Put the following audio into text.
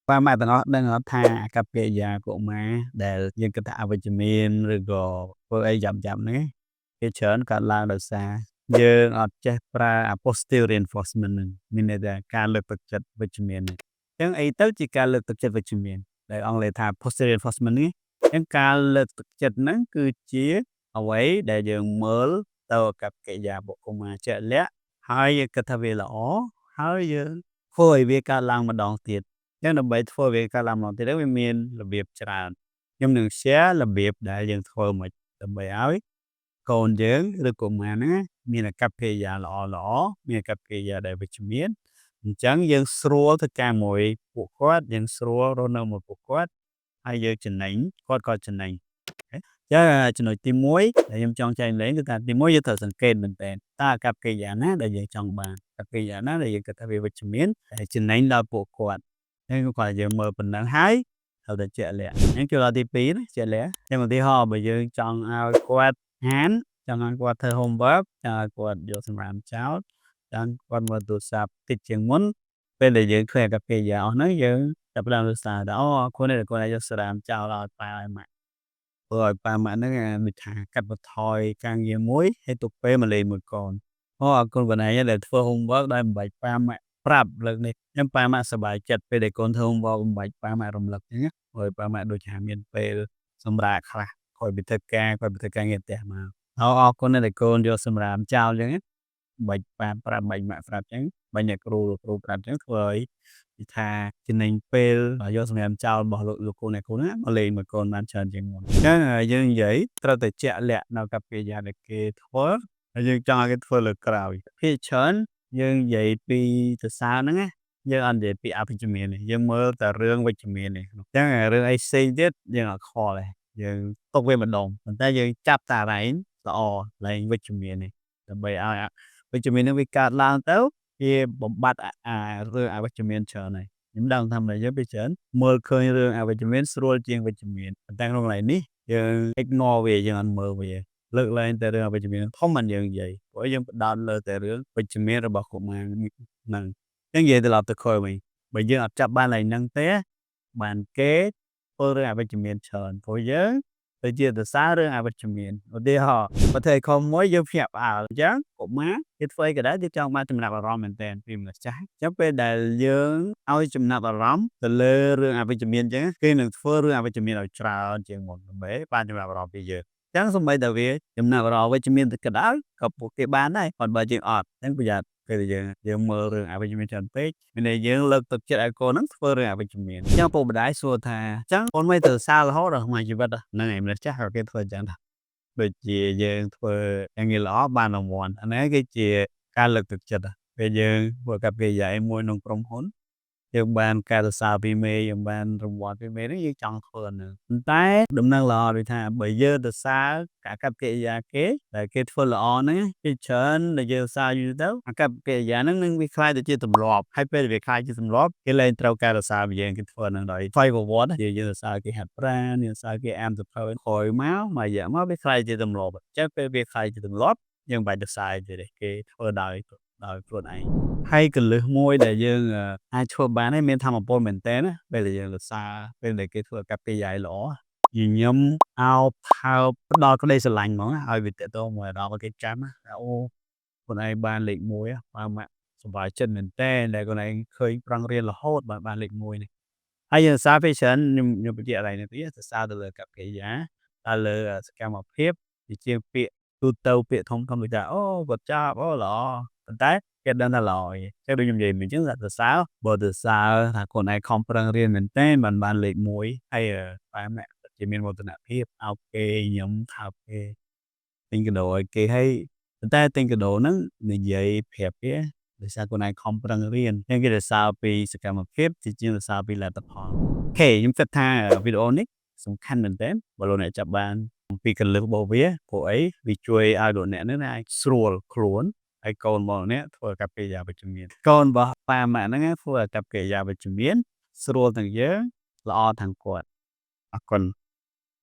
qua mặt nó đang ở tha cặp kê già của má để dân cái tạo về chim miên rồi gò với ai chậm chậm đấy cái chớn cả lao đầu xa giờ ở chế pra posterior reinforcement mình làการលើកទឹកចិត្តវិជ្ជមាននេះអញ្ចឹងអីទៅជាការលើកទឹកចិត្តវិជ្ជមានដែលអង់គ្លេសថា posterior reinforcement នេះអញ្ចឹងការលើកទឹកចិត្តហ្នឹងគឺជាអ្វីដែលយើងមើលទៅกับកិរិយាបុគ្គលមកជាក់លាក់ហើយយើងគិតថាវាល្អហើយយើងធ្វើឲ្យវាកើតឡើងម្ដងទៀត ចឹងដើម្បីធ្វើវាកើតឡើងមកទៀតវាមានរបៀបច្រើនខ្ញុំនឹង share របៀបដែលយើងធ្វើមកដើម្បីឲ្យកូនយើងឬកុមារហ្នឹងមានអាកប្បកិរិយាល្អមានអាកប្បកិរិយាដែលវិជ្ជមានអញ្ចឹងយើងស្រួលធ្វើការមួយពួកគាត់យើងស្រួលរស់នៅមួយពួកគាត់ហើយយើងចំណេញគាត់ក៏ចំណេញចឹងចំណុចទី1ដែលខ្ញុំចង់ចែករំលែកគឺថាទី1យើងត្រូវសង្កេតមែនតើអាកប្បកិរិយាណាដែលយើងចង់បានអាកប្បកិរិយាណាដែលយើងគិតថាវាវិជ្ជមានដែលចំណេញដល់ពួកគាត់ nên còn giờ mơ bình luận hái thôi để chuyện lẹ những kiểu là tí phí đấy chuyện lẹ nhưng mà tí họ bây giờ chọn ao quạt hán chọn ăn quạt thơ hôm bớp chọn quạt vô xem làm cháo chọn quạt mở tủ sạp thịt chừng muốn bên để giờ khỏe cà phê giờ nói giờ tập làm được sao đó cô này cho làm cháo là phải mà rồi ba mà nó mình thả cắt một thỏi càng nhiều muối hay tục phê mà liền một con vừa nãy để thơ hôm bớp đây bảy ba mà ប្រាប់លើកនេះខ្ញុំប៉ាម៉ាក់សប្បាយចិត្តពេលដែលកូនធ្វើវងបំបាច់ប៉ាម៉ាក់រំលឹកអញ្ចឹងហើយប៉ាម៉ាក់ដូចថាមានពេលសម្រាកខ្លះគាត់ទៅធ្វើការងារផ្ទះមកអរគុណដែលកូនយកសម្រាមចោលអញ្ចឹងបាច់ប៉ាប្រាប់បាច់ម៉ាក់ប្រាប់អញ្ចឹងបាញ់អ្នកគ្រូប្រាប់អញ្ចឹងធ្វើឲ្យនិយាយថាចំណេញពេលយកសម្រាមចោលរបស់លោកគ្រូអ្នកគ្រូណាមកលេងមួយកូនបានច្រើនជាងមុនអញ្ចឹងយើងនិយាយត្រូវតែជាក់លាក់នៅកប្បកិរិយាដែលគេធ្វើហើយយើងចង់ឲ្យគេធ្វើលើកក្រោយភាគច្រើន យើងនិយាយពីសរសើរហ្នឹងណាយើងអត់និយាយពីអវិជ្ជមានទេយើងមើលតែរឿងវិជ្ជមានទេអញ្ចឹងរឿងអីផ្សេងទៀតយើងអត់ខ្វល់ទេយើងទុកវាម្ដងប៉ុន្តែយើងចាប់តែកន្លែងល្អកន្លែងវិជ្ជមាននេះដើម្បីឲ្យវិជ្ជមានហ្នឹងវាកើតឡើងទៅវាបំបត្តិរឿងអវិជ្ជមានច្រើនហើយខ្ញុំដឹងថាមិនយើងពីច្រើនមើលឃើញរឿងអវិជ្ជមានស្រួលជាងវិជ្ជមានប៉ុន្តែក្នុងកន្លែងនេះយើង ignore វាយើងអត់មើលវា លើកលែងតែរឿងអវិជ្ជមានធំមិនយើងនិយាយព្រោះយើងផ្ដោតលើតែរឿងវិជ្ជមានរបស់កុមារហ្នឹងអញ្ចឹងនិយាយត្រឡប់ទៅខលវិញបើយើងអត់ចាប់បានឡើងហ្នឹងទេបានគេធ្វើរឿងអវិជ្ជមានច្រើនព្រោះយើងទៅជាសរសើររឿងអវិជ្ជមានឧទាហរណ៍ប្រទេសខំមួយយើងភ្ញាក់ផ្អើលអញ្ចឹងកុមារគេធ្វើអីក៏ដោយគេចង់បានចំណាប់អារម្មណ៍មែនទែនពីមនុស្សចាស់អញ្ចឹងពេលដែលយើងឲ្យចំណាប់អារម្មណ៍ទៅលើរឿងអវិជ្ជមានអញ្ចឹងគេនឹងធ្វើរឿងអវិជ្ជមានឲ្យច្រើនជាងមុនដើម្បីបានចំណាប់អារម្មណ៍ពីយើង chẳng xong bây giờ về chúng nào rồi với chúng mình cái đó có một cái bán này còn bây giờ ọt đến bây giờ cái giờ mơ rồi à bây giờ mình chọn page mình này giờ lực tập chạy cô nó phơi rồi à bây giờ mình chẳng bộ đái xua thà chẳng con mấy từ xa là hết rồi ngoài chỉ vật đó nên này mình chắc là cái thời chẳng thật bây giờ phơi anh nghĩ lõ ban đồng mòn anh ấy cái chia ca lực thực chất bây giờ vừa cặp cái dạy môi nông trong hốn យើងបានការសរសើរពីមេយើងបានរង្វាន់ពីមេនេះយើងចង់ធ្វើហ្នឹងប៉ុន្តែដំណឹងល្អដូចថាបើយើងសរសើរអាកប្បកិរិយាគេដែលគេធ្វើល្អហ្នឹងគេច្រើនដែលយើងសរសើរយូរទៅអាកប្បកិរិយាហ្នឹងនឹងវាคล้ายទៅជាទម្លាប់ហើយពេលវាคล้ายជាទម្លាប់គេលែងត្រូវការសរសើរពីយើងគេធ្វើហ្នឹងដោយថ្លៃប្រវត្តិយើងសរសើរគេហាត់ប្រាណយើងសរសើរគេអានសភៅក្រោយមករយៈមកវាคล้ายជាទម្លាប់អញ្ចឹងពេលវាคล้ายជាទម្លាប់យើងបាច់សរសើរទេគេធ្វើដោយខ្លួនឯង hay cái lứa môi để dương ai chua bán ấy miền tham một bồn miền tây á bây giờ là xa bên đây cái thừa cà phê dài lỗ gì nhâm ao phao đo có đây sẽ lành món ai bị tệ tô mà đo cái chấm á ô con này ban lịch môi á ba mẹ vài chân miền tây này con này khơi răng riêng là hốt ban lịch môi này hay giờ xa phía sân nhưng bây giờ này này tí xa từ cà phê giá ta lừa cam một phép thì chiên phệ tu tàu phệ thông thông người ta ô vật cha ô lọ tái cái đó là lòi cái đôi như vậy mình chứng là từ sáu bờ từ xa thằng con này không phân riêng mình tên bằng bàn lệ muối hay là ba mẹ chỉ mình một từ nào hiệp ok nhóm thảo kê tin cái đồ kê hay ta tin cái đồ nó như vậy phép kia từ xa con này không phân riêng nhưng cái là sao vì sự cảm phép thì chỉ là sao vì là tập họ ok chúng ta tha ở video nick xong khăn mình tên và luôn này chập bàn vì cần lực bộ vía của ấy vì chui ai độ nè nữa này sroll khuôn ไอ้กอนมองเนี่ยทั่วกับเกียร์ปัจจุบันกอนบ่ปามานั่นไงทั่วกับเกียร์ปัจจุบันสโลตั้งเยอะละออทางกวดอ่ะก่อน